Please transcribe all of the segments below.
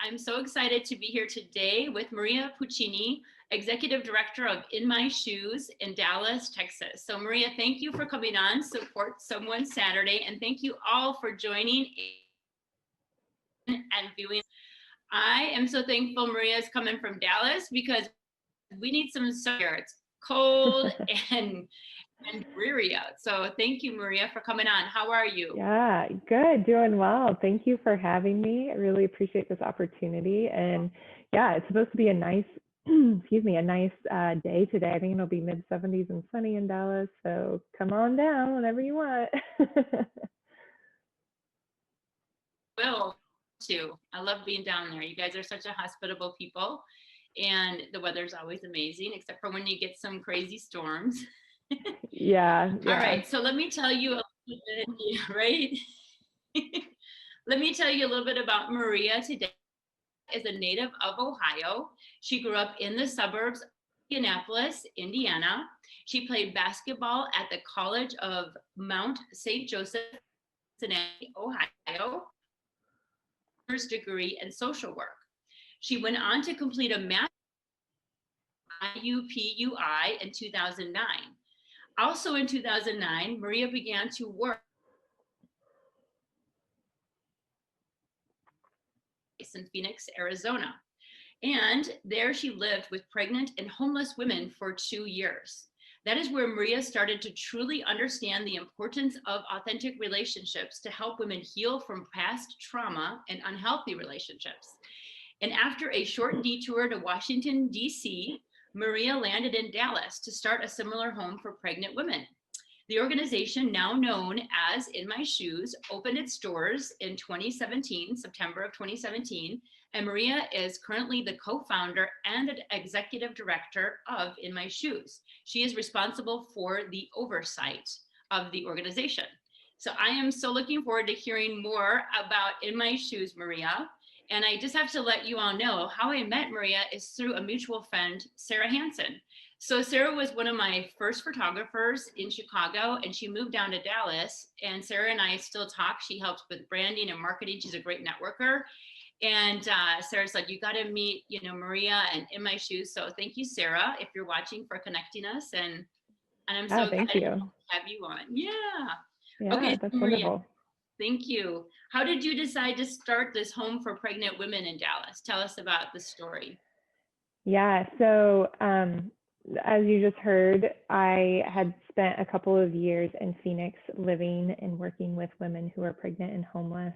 I'm so excited to be here today with Maria Puccini, Executive Director of In My Shoes in Dallas, Texas. So Maria, thank you for coming on Support Someone Saturday, and thank you all for joining and viewing. I am so thankful Maria is coming from Dallas because we need some sun here. It's cold and dreary out. So thank you, Maria, for coming on. How are you? Yeah, good, doing well. Thank you for having me. I really appreciate this opportunity. And yeah, it's supposed to be a nice, excuse me, a nice day today. I think it'll be mid 70s and sunny in Dallas. So come on down whenever you want. Will too. I love being down there. You guys are such a hospitable people, and the weather's always amazing, except for when you get some crazy storms. Yeah, All yeah. right, so let me tell you a little bit, right? Let me tell you a little bit about Maria today. Is a native of Ohio. She grew up in the suburbs of Indianapolis, Indiana. She played basketball at the College of Mount St. Joseph, Cincinnati, Ohio, master's degree in social work. She went on to complete a master's IUPUI in 2009. Also in 2009, Maria began to work in Phoenix, Arizona. And there she lived with pregnant and homeless women for 2 years. That is where Maria started to truly understand the importance of authentic relationships to help women heal from past trauma and unhealthy relationships. And after a short detour to Washington, D.C., Maria landed in Dallas to start a similar home for pregnant women. The organization, now known as In My Shoes, opened its doors in 2017, September of 2017, and Maria is currently the co-founder and executive director of In My Shoes. She is responsible for the oversight of the organization. So I am so looking forward to hearing more about In My Shoes, Maria. And I just have to let you all know how I met Maria is through a mutual friend, Sarah Hansen. So Sarah was one of my first photographers in Chicago, and she moved down to Dallas, and Sarah and I still talk. She helps with branding and marketing. She's a great networker. And Sarah's like, you got to meet, Maria and In My Shoes. So thank you, Sarah, if you're watching, for connecting us. And I'm so Thank excited to you. have you on. Yeah. Yeah, Okay, that's so Maria, wonderful. thank you. How did you decide to start this home for pregnant women in Dallas? Tell us about the story. Yeah, so as you just heard, I had spent a couple of years in Phoenix living and working with women who are pregnant and homeless.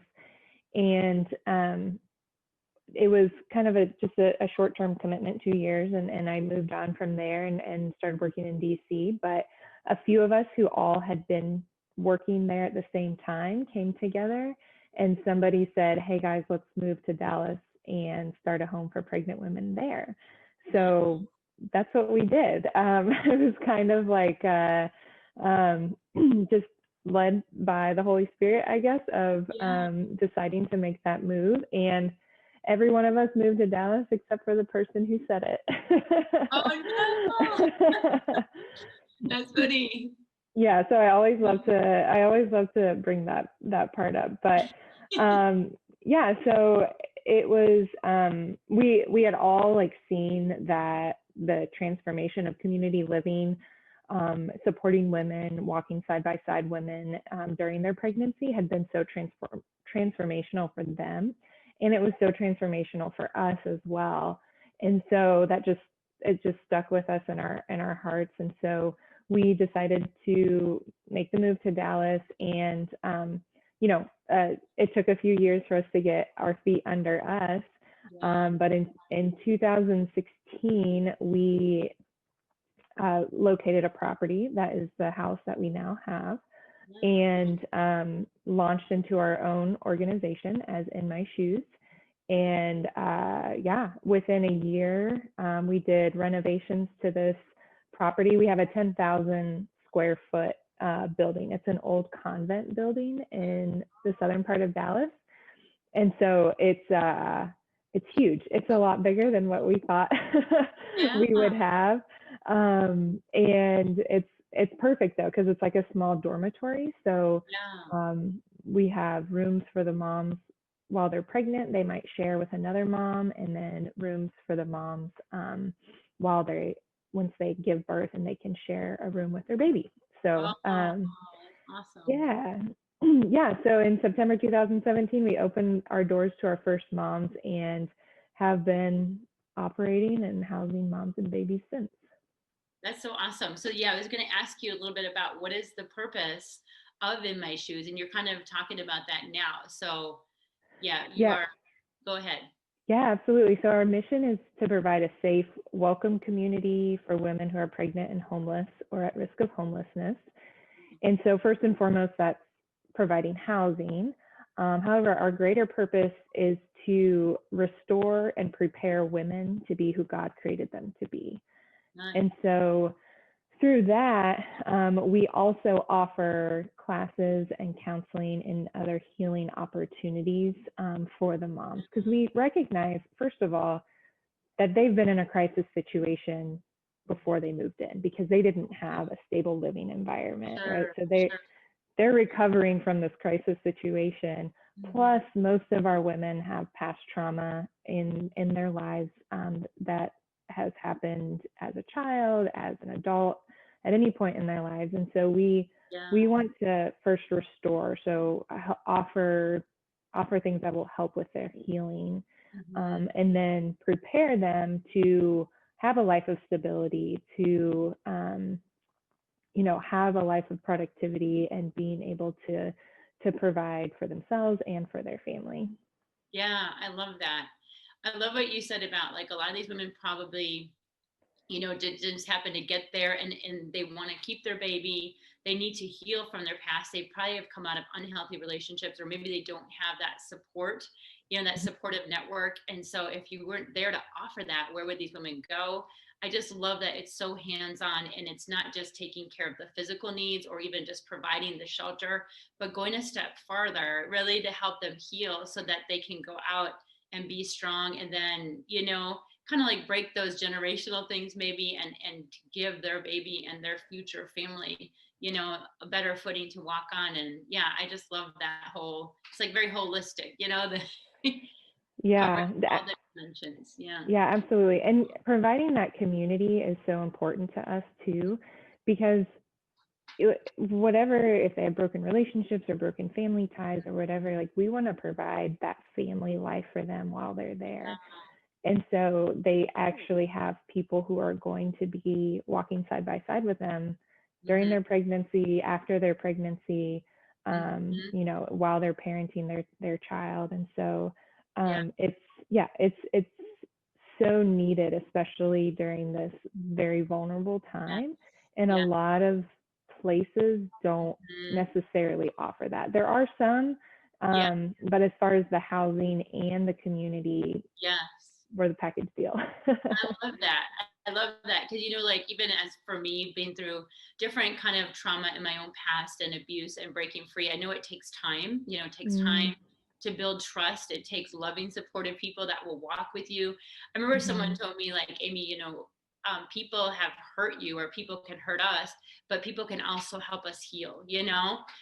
And it was kind of just a short-term commitment, 2 years, and I moved on from there and started working in DC. But a few of us who all had been working there at the same time came together, and somebody said, hey guys, let's move to Dallas and start a home for pregnant women there. So that's what we did. It was kind of like just led by the Holy Spirit, I guess, of deciding to make that move. And every one of us moved to Dallas except for the person who said it. Oh no! That's funny. Yeah, so I always love to bring that part up. But yeah, so it was we had all like seen that the transformation of community living, supporting women, walking side by side women during their pregnancy had been so transformational for them, and it was so transformational for us as well. And so it just stuck with us in our hearts. And so we decided to make the move to Dallas. And it took a few years for us to get our feet under us. But in 2016, we located a property that is the house that we now have, and launched into our own organization as In My Shoes. And within a year, we did renovations to this property. We have a 10,000 square foot building. It's an old convent building in the southern part of Dallas. And so it's huge. It's a lot bigger than what we thought we would have. And it's perfect though, because it's like a small dormitory. So we have rooms for the moms while they're pregnant, they might share with another mom, and then rooms for the moms while they once they give birth, and they can share a room with their baby. Oh, So that's awesome. yeah. Yeah. So in September 2017, we opened our doors to our first moms and have been operating and housing moms and babies since. That's so awesome. So yeah, I was going to ask you a little bit about what is the purpose of In My Shoes, and you're kind of talking about that now. So yeah, you Yeah. are. Go ahead. Yeah, absolutely. So our mission is to provide a safe, welcome community for women who are pregnant and homeless or at risk of homelessness. And so first and foremost, that's providing housing. However, our greater purpose is to restore and prepare women to be who God created them to be. Nice. And so through that, we also offer classes and counseling and other healing opportunities for the moms, because we recognize, first of all, that they've been in a crisis situation before they moved in because they didn't have a stable living environment, right? Sure, So sure. they're recovering from this crisis situation. Mhm. Plus, most of our women have past trauma in their lives that has happened as a child, as an adult, at any point in their lives. And so we Yeah. want to first restore, so offer things that will help with their healing, Mhm. and then prepare them to have a life of stability, to have a life of productivity and being able to provide for themselves and for their family. Yeah, I love that. I love what you said about like a lot of these women probably, did just happen to get there and they want to keep their baby. They need to heal from their past. They probably have come out of unhealthy relationships, or maybe they don't have that support, that supportive network. And so if you weren't there to offer that, where would these women go? I just love that it's so hands-on, and it's not just taking care of the physical needs or even just providing the shelter, but going a step farther, really to help them heal so that they can go out and be strong, and then, kind of like break those generational things maybe, and give their baby and their future family, a better footing to walk on. And yeah, I just love that whole, it's like very holistic, the covering Yeah, all the dimensions. Yeah. yeah, absolutely. And providing that community is so important to us too, because whatever, if they have broken relationships or broken family ties or whatever, like we want to provide that family life for them while they're there. And so they actually have people who are going to be walking side by side with them during Mm-hmm. their pregnancy, after their pregnancy, Mm-hmm. while they're parenting their child. And so Yeah. it's so needed, especially during this very vulnerable Yeah. time. And a Yeah. lot of places don't Mm-hmm. necessarily offer that. There are some, Yeah. but as far as the housing and the community, Yes. we're the package deal. I love that. I love that because, like, even as for me, being through different kind of trauma in my own past and abuse and breaking free, I know it takes time. It takes time Mm, to build trust. It takes loving, supportive people that will walk with you. I remember someone mhm. told me, like, Amy, people have hurt you, or people can hurt us, but people can also help us heal.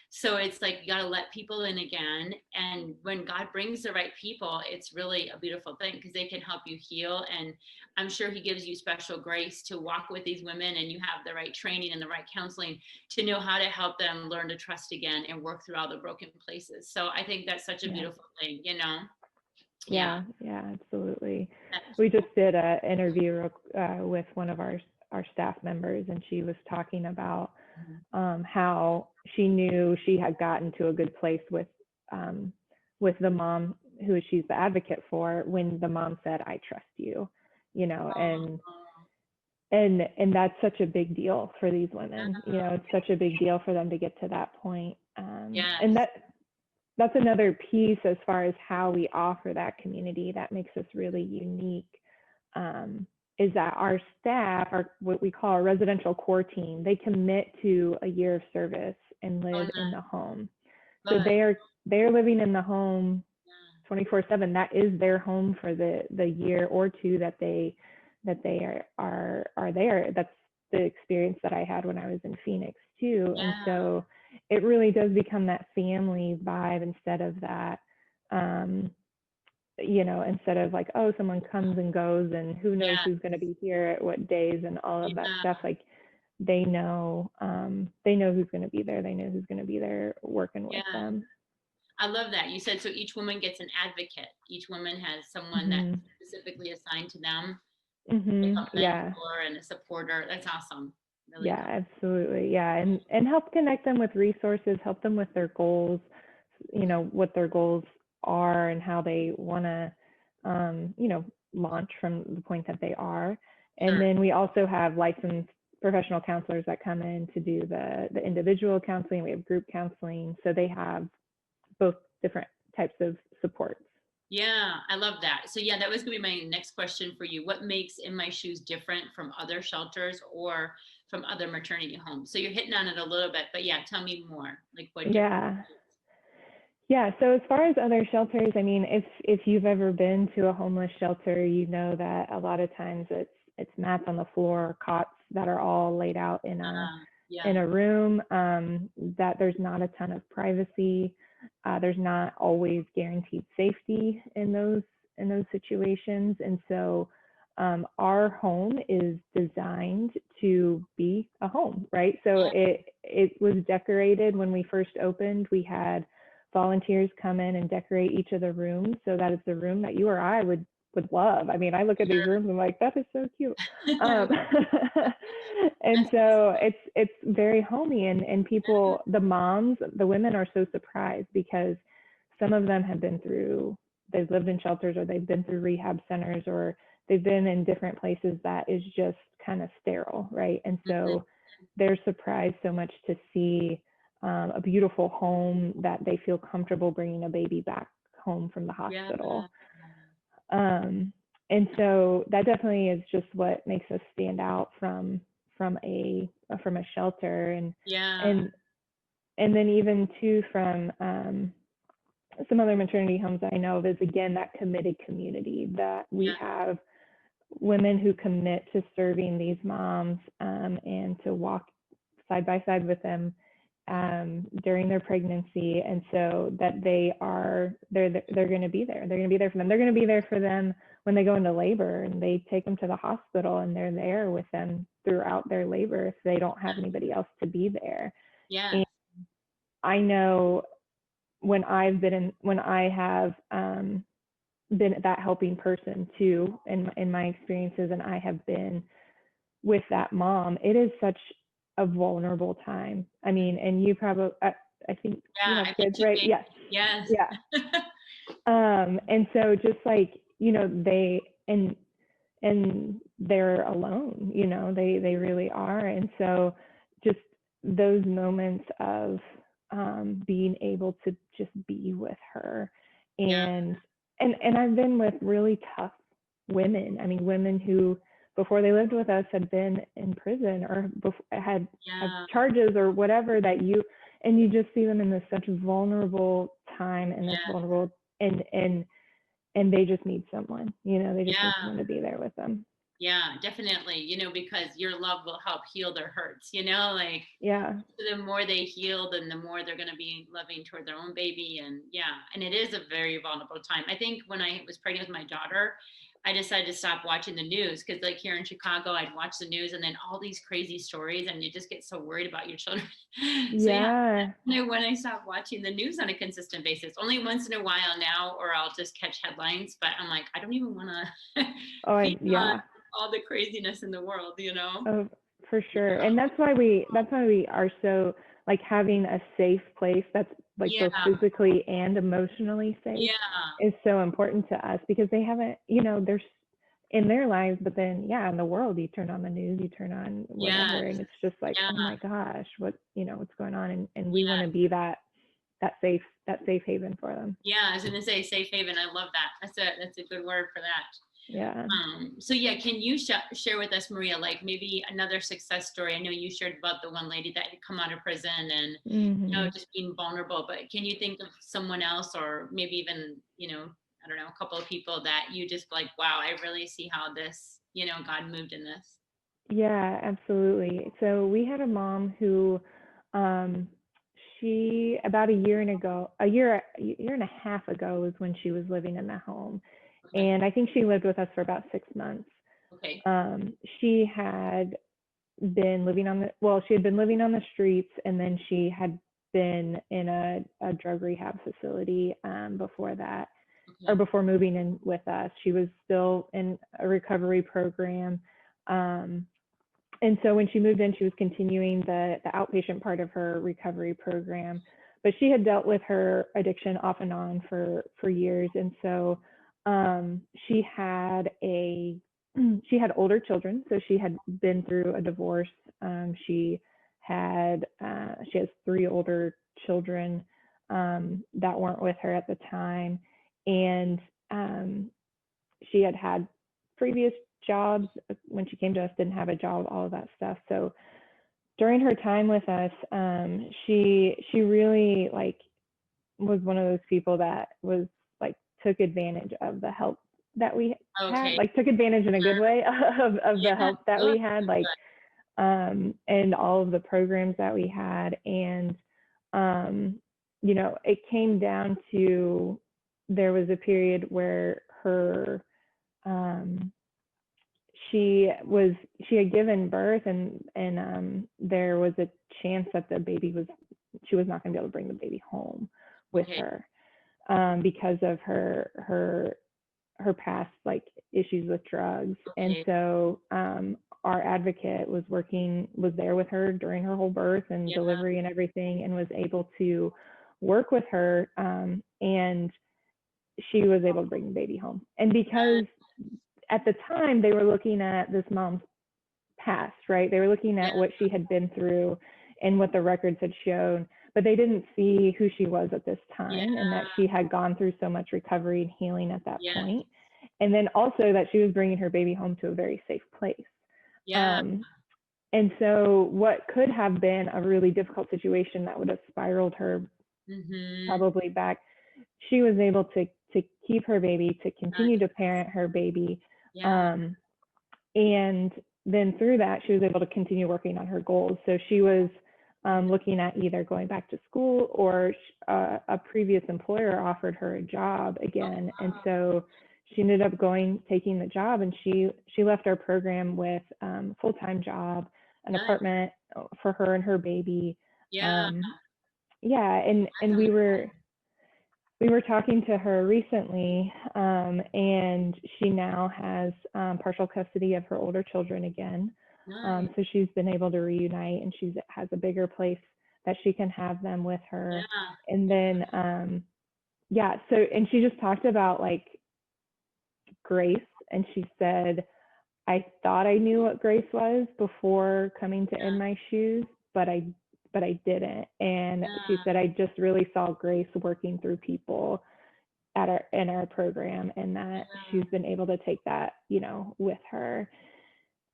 So it's like you got to let people in again. And when God brings the right people, it's really a beautiful thing because they can help you heal. And I'm sure He gives you special grace to walk with these women, and you have the right training and the right counseling to know how to help them learn to trust again and work through all the broken places. So I think that's such a Yeah. beautiful thing. Yeah, Yeah, absolutely. that's We cool. just did an interview with one of our staff members, and she was talking about Mhm. how she knew she had gotten to a good place um, with the mom who she's the advocate for, when the mom said, "I trust you," and Oh, that's such a big deal for these women. yeah. It's such a big deal for them to get to that point. And Yes. that's another piece as far as how we offer that community that makes us really unique. Is that our staff, our what we call our residential core team, they commit to a year of service and Oh, live in nice. the home. So Good. they're living in the home Yeah. 24/7. That is their home for the year or two that they are there. That's the experience that I had when I was in Phoenix too. And Yeah. so it really does become that family vibe instead of that instead of like, oh, someone comes and goes and who knows Yeah. who's going to be here at what days and all of that stuff, Yeah. like they know who's going to be there. They know who's going to be there working with Yeah. them. I love that. You said so each woman gets an advocate. Each woman has someone that's Mhm. specifically assigned to them, like Mhm. a Yeah. mentor and a supporter. That's awesome. Really Yeah, cool. absolutely. Yeah, and help connect them with resources, help them with their goals, what their goals are and how they want to launch from the point that they are. And Sure. then we also have licensed professional counselors that come in to do the individual counseling. We have group counseling, so they have both different types of supports. Yeah, I love that. So yeah, that was gonna be my next question for you. What makes In My Shoes different from other shelters or from other maternity homes? So you're hitting on it a little bit, but yeah, tell me more. Like what difference? Yeah. Yeah, so as far as other shelters, I mean, if you've ever been to a homeless shelter, you know that a lot of times it's mats on the floor, cots that are all laid out Yeah, in a room, that there's not a ton of privacy. There's not always guaranteed safety in those situations, and so our home is designed to be a home, right? So it was decorated when we first opened. We had volunteers come in and decorate each of the rooms so that it's a room that you or I would love. I mean, I look at these rooms and I'm like, that is so cute. yeah. Um, and That's so it's very homey, and people, the moms, the women are so surprised because some of them have been through, they've lived in shelters or they've been through rehab centers or they've been in different places that is just kind of sterile, right? And mhm. so they're surprised so much to see a beautiful home that they feel comfortable bringing a baby back home from the Yeah, hospital. Um, and so that definitely is just what makes us stand out from a shelter, yeah, and and then even too from some other maternity homes I know of is again that committed community that we yeah, have women who commit to serving these moms, and to walk side by side with them during their pregnancy, and so that they're going to be there. They're going to be there for them. They're going to be there for them when they go into labor, and they take them to the hospital, and they're there with them throughout their labor if they don't have anybody else to be there. yeah, And I know when I have been that helping person too in my experiences, and I have been with that mom, it is such a vulnerable time. I mean, and you probably, I think you yeah. have I've been kids, to right? big, Yes. yes. Yeah. And so just like, and they're alone, they really are. And so just those moments of being able to just be with her, Yeah, and and I've been with really tough women. I mean, women who before they lived with us had been in prison or had yeah, charges or whatever, and you just see them in this such vulnerable time and this yeah, vulnerable, and they just need someone, they just need yeah. someone to be there with them. Yeah, definitely. Because your love will help heal their hurts, like Yeah. the more they heal, then the more they're going to be loving toward their own baby. And yeah, and it is a very vulnerable time. I think when I was pregnant with my daughter, I decided to stop watching the news because, like, here in Chicago, I'd watch the news and then all these crazy stories, and you just get so worried about your children. So yeah, Yeah. when I stopped watching the news on a consistent basis, only once in a while now, or I'll just catch headlines. But I'm like, I don't even want to Oh, feed on yeah. all the craziness in the world. Oh, for sure. Yeah. And that's why we are so, like, having a safe place that's like Yeah. both physically and emotionally safe Yeah. is so important to us because they haven't, there's in their lives, but then yeah, in the world, you turn on the news, you turn on Yes. whatever, and it's just like, Yeah. oh my gosh, what's going on? And we want to Yeah. be that safe haven for them. Yeah. I was gonna say safe haven. I love that. That's a good word for that. Yeah. So yeah, can you share with us, Maria, like maybe another success story? I know you shared about the one lady that had come out of prison and Hmm. just being vulnerable, but can you think of someone else or maybe even, I don't know, a couple of people that you just like, wow, I really see how this, God moved in this. Yeah, absolutely. So we had a mom who, um, she about a year and a half ago was when she was living in the home, Okay. and I think she lived with us for about 6 months. Okay. She had been living on the well, she had been living on the streets, and then she had been in a drug rehab facility before that, or Okay. before moving in with us. She was still in a recovery program. Um, and so when she moved in, she was continuing the outpatient part of her recovery program, but she had dealt with her addiction off and on for years. And so she had a she had older children, so she had been through a divorce. She has three older children that weren't with her at the time, and um, she had previous jobs when she came to us, didn't have a job, all of that stuff. So during her time with us, she really like was one of those people that was like took advantage of the help that we had, Okay. like took advantage in a good way of the Yeah. help that Good. we had, like and all of the programs that we had. And um, it came down to there was a period where her um, she had given birth, and there was a chance that she was not going to be able to bring the baby home with Okay. her because of her past like issues with drugs. And Okay. so our advocate was there with her during her whole birth and Yeah. delivery and everything, and was able to work with her, and she was able to bring the baby home. And because at the time they were looking at this mom's past, right? They were looking Yeah. at what she had been through and what the records had shown, but they didn't see who she was at this Yeah. time, and that she had gone through so much recovery and healing at that Yeah. point. And then also that she was bringing her baby home to a very safe place. Yeah. Um, and so, what could have been a really difficult situation that would have spiraled her Mm-hmm. probably back, she was able to keep her baby, to continue Nice. to parent her baby, Yeah. um, and then through that, she was able to continue working on her goals. So she was looking at either going back to school, or a previous employer offered her a job Oh, again. And wow. so she ended up taking the job, and she left our program with a full-time job, an Nice. apartment for her and her baby. Yeah. Um, yeah, and That's we were talking to her recently, and she now has partial custody of her older children again. nice. So she's been able to reunite, and she has a bigger place that she can have them with her. Yeah. And then, yeah, so, and she just talked about like grace, and she said, I thought I knew what grace was before coming to In My Shoes, but I didn't. And she Yeah. said, I just really saw grace working through people in our program, and that she's Yeah. been able to take that, with her.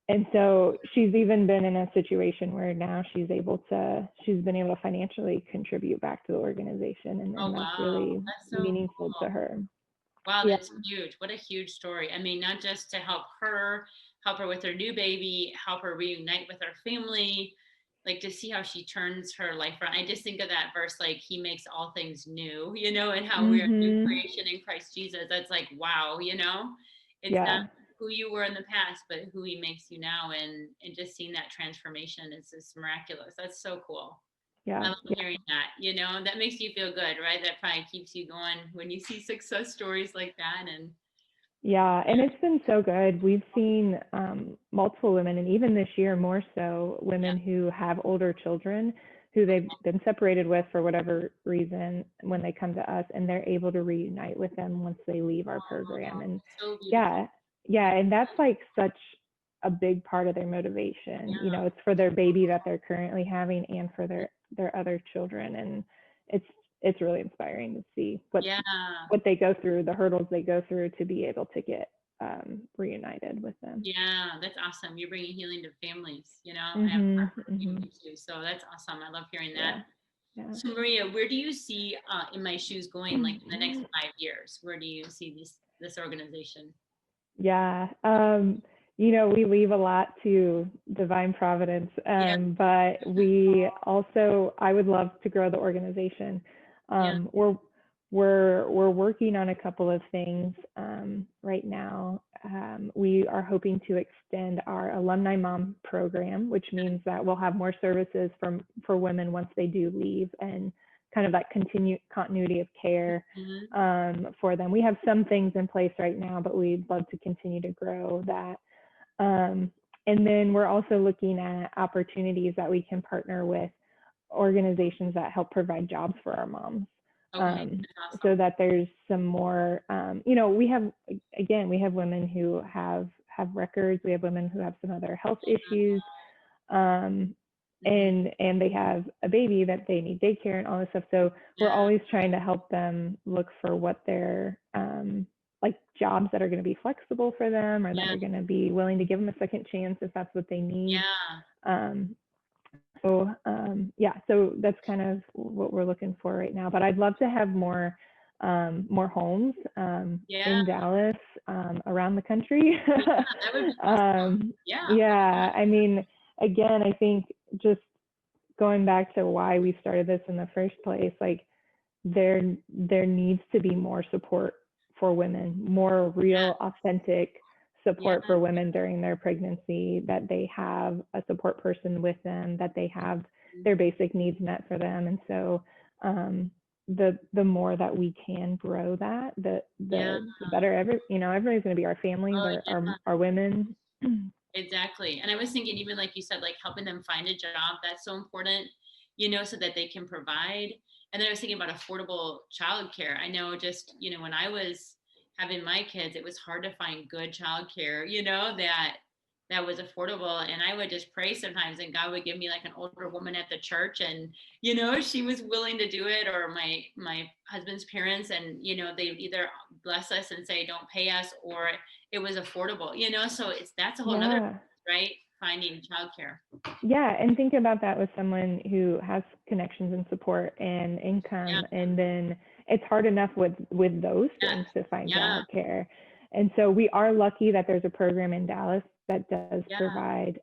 And so she's even been in a situation where now she's been able to financially contribute back to the organization, Oh, and that's wow. really That's so meaningful to cool. her. Wow, Yeah. that's huge. What a huge story. I mean, not just to help her with her new baby, help her reunite with her family, like to see how she turns her life around. I just think of that verse, like he makes all things new, and how we are new Mhm. creation in Christ Jesus. That's like, wow. It's not Yeah. who you were in the past, but who he makes you now. And just seeing that transformation is just miraculous. That's so cool. I Yeah. love Yeah. hearing that. That makes you feel good, right? That probably keeps you going when you see success stories like that. And Yeah, and it's been so good. We've seen multiple women, and even this year more so, yeah, women who have older children who they've been separated with for whatever reason when they come to us, and they're able to reunite with them once they leave our program. oh, And so beautiful. yeah, yeah, and that's like such a big part of their motivation. Yeah, It's for their baby that they're currently having, and for their other children, and it's it's really inspiring to see yeah, what they go through, the hurdles they go through to be able to get reunited with them. yeah. That's awesome. You're bringing healing to families. I have a Mhm. heart for Mhm. family too. So that's awesome. I love hearing that. Yeah. Yeah. So Maria, where do you see In My Shoes going like in the next 5 years? Where do you see this organization? Yeah. we leave a lot to divine providence, Yeah. but we also, I would love to grow the organization. Yeah. We're working on a couple of things right now. We are hoping to extend our alumni mom program, which means that we'll have more services for women once they do leave, and kind of that continuity of care Mhm. for them. We have some things in place right now, but we'd love to continue to grow that. And then we're also looking at opportunities that we can partner with organizations that help provide jobs for our moms. Okay, that's So awesome. that there's some more, we have, again, we have women who have records. We have women who have some other health issues. Um, Mhm. and they have a baby that they need daycare and all this stuff. So we're Yeah. always trying to help them look for what their like jobs that are going to be flexible for them, or that Yeah. are going to be willing to give them a second chance if that's what they need. Yeah. Um, so that's kind of what we're looking for right now. But I'd love to have more homes Yeah. in Dallas, around the country. Yeah. That would be awesome. Yeah. Yeah, I mean, again, I think just going back to why we started this in the first place, like there needs to be more support for women, more Yeah. real, authentic Yeah. support for women during their pregnancy, that they have a support person with them, that they have their basic needs met for them. And so the more that we can grow that, Yeah. the better. Everybody's going to be our families, Oh, our women. exactly. And I was thinking, even like you said, like helping them find a job, that's so important, so that they can provide. And then I was thinking about affordable childcare. I know just, when I was having my kids, it was hard to find good childcare, that was affordable. And I would just pray sometimes, and God would give me like an older woman at the church, and she was willing to do it, or my husband's parents, and they either bless us and say don't pay us, or it was affordable, so that's a whole nother, Yeah. right, finding childcare. Yeah, and think about that with someone who has connections and support and Yeah. income, and then it's hard enough with those Yes. things to find Yeah. childcare. And so we are lucky that there's a program in Dallas that does Yeah. provide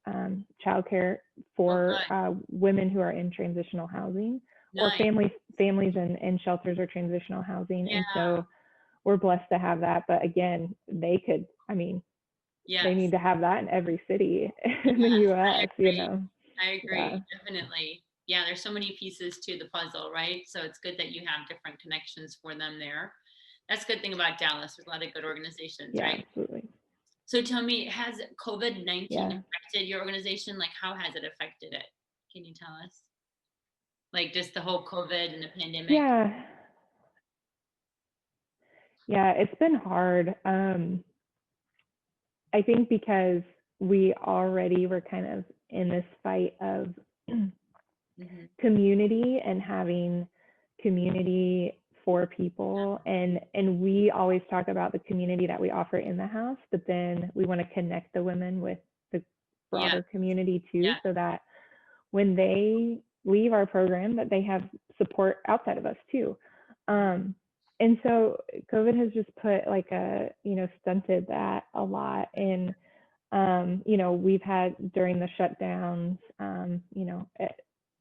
childcare Oh, for good. women who are in transitional housing, or Nice. families in shelters or transitional housing. And Yeah. so we're blessed to have that. But again, they Yes. need to have that in every city in the Yes. I US, agree. I Yeah. agree. Definitely. Yeah. There's so many pieces to the puzzle, right? So it's good that you have different connections for them there. That's a good thing about Dallas. There's a lot of good organizations, Yeah, right? absolutely. So tell me, has COVID-19 Yeah. affected your organization? Like, how has it affected it? Can you tell us? Like, just the whole COVID and the pandemic? Yeah. Yeah, it's been hard. I think because we already were kind of in this fight of Hmm. community and having community for people, and we always talk about the community that we offer in the house, but then we want to connect the women with the Yeah. broader community too, Yeah. so that when they leave our program, that they have support outside of us too. Um, and so COVID has just put like stunted that a lot. And we've had during the shutdowns,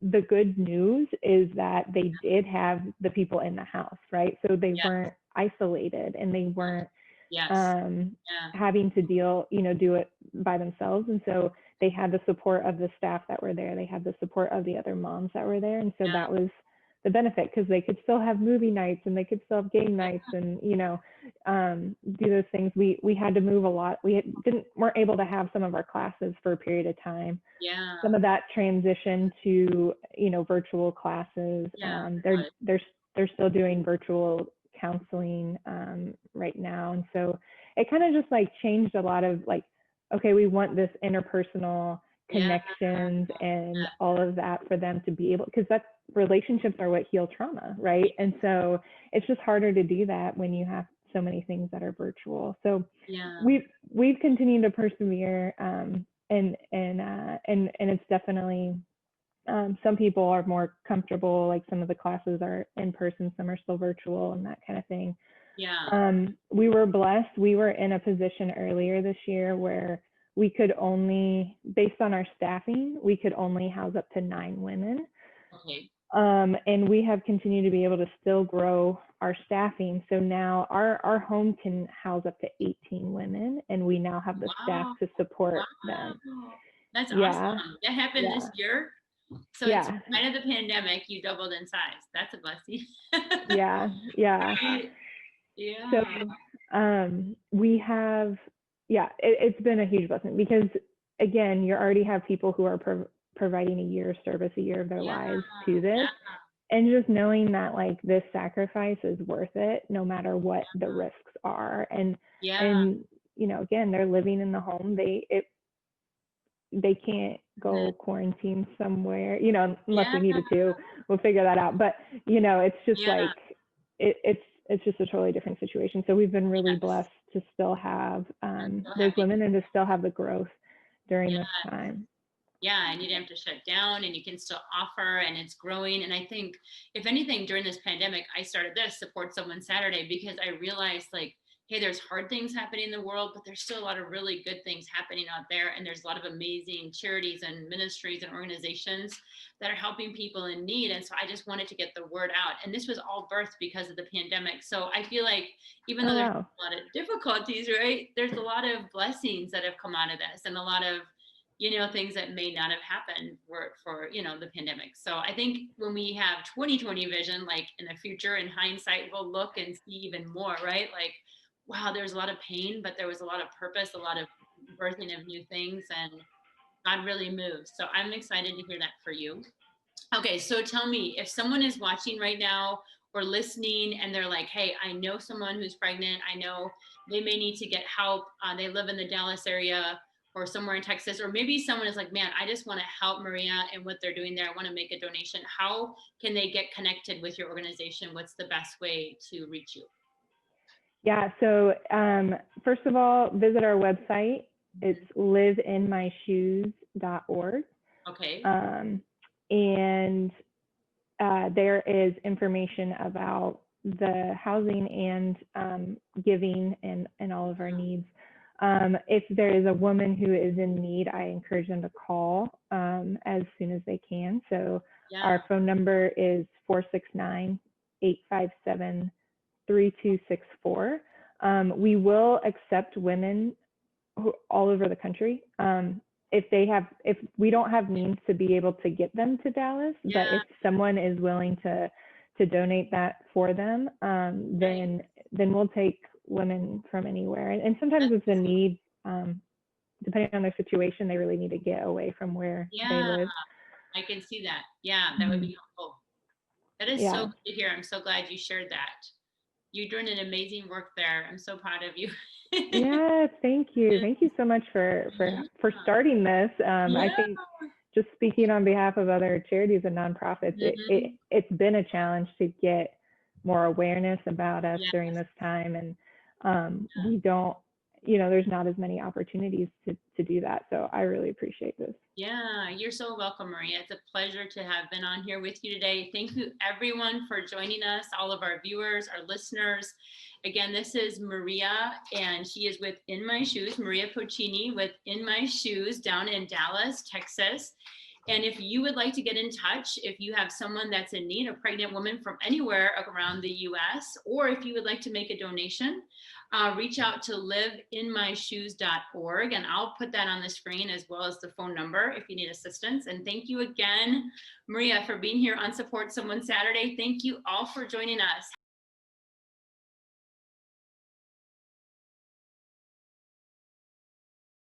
the good news is that they did have the people in the house, right? So they Yeah. weren't isolated, and they weren't Yes. um, Yeah. having to do it by themselves. And so they had the support of the staff that were there. They had the support of the other moms that were there. And so Yeah. that was the benefit, because they could still have movie nights, and they could still have game nights, and do those things. We had to move a lot. Weren't able to have some of our classes for a period of time. Yeah. Some of that transition to virtual classes. Yeah. They're still doing virtual counseling right now, and so it kind of just like changed a lot of like, okay, we want this interpersonal Yeah. connections and all of that for them to be able, because that's, relationships are what heal trauma, right? And so it's just harder to do that when you have so many things that are virtual. So Yeah. we've continued to persevere, and it's definitely, some people are more comfortable, like some of the classes are in person, some are still virtual, and that kind of thing. Yeah. We were blessed. We were in a position earlier this year where we could only, based on our staffing, we could only house up to 9 women. Okay. And we have continued to be able to still grow our staffing. So now our home can house up to 18 women, and we now have the staff Wow. to support Wow. them. That's Yeah, awesome. That happened this yeah, year. So in yeah, spite of the pandemic, you doubled in size. That's a blessing. yeah, yeah. Right? So Yeah. we have, yeah, it's been a huge blessing because, again, you already have people who are providing a year's service, a year of their Yeah. lives to this. Yeah. And just knowing that like this sacrifice is worth it no matter what the risks are. Yeah. And again, they're living in the home. They can't Mhm. go quarantine somewhere, unless Yeah. we needed to. We'll figure that out. But it's just Yeah. like it's just a totally different situation. So we've been really Yes. blessed to still have I'm so those happy. women and to still have the growth during Yeah. this time. Yeah, and you didn't have to shut down and you can still offer and it's growing. And I think if anything during this pandemic, I started this Support Someone Saturday because I realized like, hey, there's hard things happening in the world, but there's still a lot of really good things happening out there. And there's a lot of amazing charities and ministries and organizations that are helping people in need. And so I just wanted to get the word out. And this was all birthed because of the pandemic. So I feel like even Oh though there's wow. a lot of difficulties, right? There's a lot of blessings that have come out of this and a lot of things that may not have happened for the pandemic. So I think when we have 2020 vision, like in the future, in hindsight, we'll look and see even more, right? Like, wow, there's a lot of pain, but there was a lot of purpose, a lot of birthing of new things, and God really moves. So I'm excited to hear that for you. Okay, so tell me, if someone is watching right now or listening and they're like, hey, I know someone who's pregnant, I know they may need to get help, they live in the Dallas area or somewhere in Texas, or maybe someone is like, man, I just want to help Maria and what they're doing there. I want to make a donation. How can they get connected with your organization? What's the best way to reach you? Yeah. So first of all, visit our website. It's liveinmyshoes.org. Okay. And there is information about the housing and giving and all of our needs. If there is a woman who is in need, I encourage them to call as soon as they can. So Yeah. our phone number is 469-857-3264. We will accept women all over the country. If we don't have means to be able to get them to Dallas, but Yeah. if someone is willing to donate that for them, then we'll take women from anywhere. And sometimes it's a need, depending on their situation, they really need to get away from where they Yeah. live. I can see that. Yeah, that would Mhm. be helpful. That is so Yeah. good to hear. I'm so glad you shared that. You're doing an amazing work there. I'm so proud of you. Yeah, thank you. Thank you so much for starting this. I Yeah. think just speaking on behalf of other charities and nonprofits, Mhm. it's been a challenge to get more awareness about us Yeah. during this time, and we don't, there's not as many opportunities to do that. So I really appreciate this. Yeah, you're so welcome, Maria. It's a pleasure to have been on here with you today. Thank you, everyone, for joining us, all of our viewers, our listeners. Again, this is Maria, and she is with In My Shoes, Maria Puccini with In My Shoes down in Dallas, Texas. And if you would like to get in touch, if you have someone that's in need, a pregnant woman from anywhere around the US, or if you would like to make a donation, reach out to liveinmyshoes.org. And I'll put that on the screen as well as the phone number if you need assistance. And thank you again, Maria, for being here on Support Someone Saturday. Thank you all for joining us.